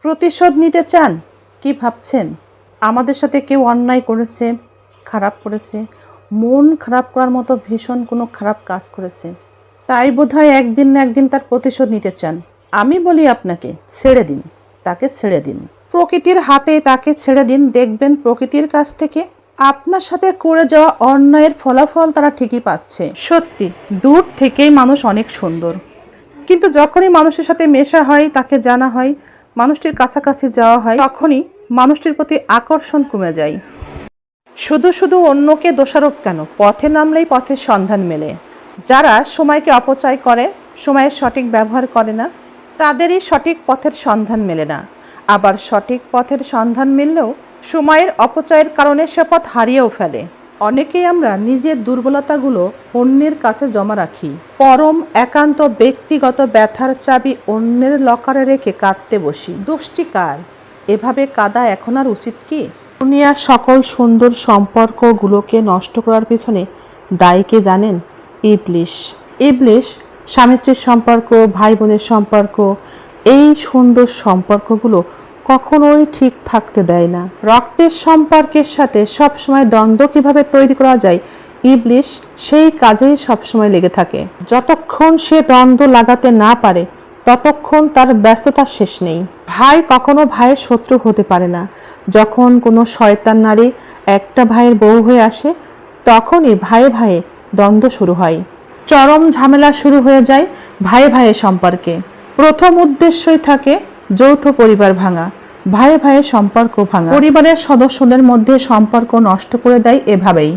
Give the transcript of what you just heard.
প্রতিশোধ নিতে চান? কি ভাবছেন? আমাদের সাথে কেউ অন্যায় করেছে, খারাপ করেছে, মন খারাপ করার মতো ভীষণ কোনো খারাপ কাজ করেছে, তাই বোধহয় একদিন না একদিন তার প্রতিশোধ নিতে চান। আমি বলি আপনাকে ছেড়ে দিন, তাকে ছেড়ে দিন, প্রকৃতির হাতে তাকে ছেড়ে দিন। দেখবেন প্রকৃতির কাছ থেকে আপনার সাথে করে যাওয়া অন্যায়ের ফলাফল তারা ঠিকই পাচ্ছে। সত্যি দূর থেকেই মানুষ অনেক সুন্দর, কিন্তু যখনই মানুষের সাথে মেশা হয়, তাকে জানা হয়, মানুষটির কাছাকাছি যাওয়া হয়, তখনই মানুষটির প্রতি আকর্ষণ কমে যায়। শুধু শুধু অন্যকে দোষারোপ কেন? পথে নামলেই পথের সন্ধান মেলে। যারা সময়কে অপচয় করে, সময়ের সঠিক ব্যবহার করে না, তাদেরই সঠিক পথের সন্ধান মেলে না। আবার সঠিক পথের সন্ধান মিললেও সময়ের অপচয়ের কারণে সে পথ হারিয়েও ফেলে। অনেকেই আমরা নিজের দুর্বলতাগুলো অন্যের কাছে জমা রাখি। পরম একান্ত ব্যক্তিগত ব্যথার চাবি অন্যের লকারে রেখে কাঁদতে বসি। দোষটি কার? এভাবে কাঁদা এখন আর উচিত কি? দুনিয়ার সকল সুন্দর সম্পর্কগুলোকে নষ্ট করার পিছনে দায়ী কে জানেন? ইবলিশ। ইবলিশ স্বামী স্ত্রীর সম্পর্ক, ভাই বোনের সম্পর্ক, এই সুন্দর সম্পর্কগুলো কখনোই ঠিক থাকতে দেয় না। রক্তের সম্পর্কের সাথে সবসময় দ্বন্দ্ব কিভাবে তৈরি করা যায়, ইবলিশ সেই কাজেই সবসময় লেগে থাকে। যতক্ষণ সে দ্বন্দ্ব লাগাতে না পারে ততক্ষণ তার ব্যস্ততার শেষ নেই। ভাই কখনো ভাইয়ের শত্রু হতে পারে না। যখন কোনো শয়তান নারী একটা ভাইয়ের বউ হয়ে আসে, তখনই ভাইয়ে ভাইয়ে দ্বন্দ্ব শুরু হয়, চরম ঝামেলা শুরু হয়ে যায় ভাইয়ে ভাইয়ের সম্পর্কে। প্রথম উদ্দেশ্যই থাকে যৌথ পরিবার ভাঙা, ভাইয়ে ভাইয়ের সম্পর্ক ভাঙা, পরিবারের সদস্যদের মধ্যে সম্পর্ক নষ্ট করে দেয় এভাবেই।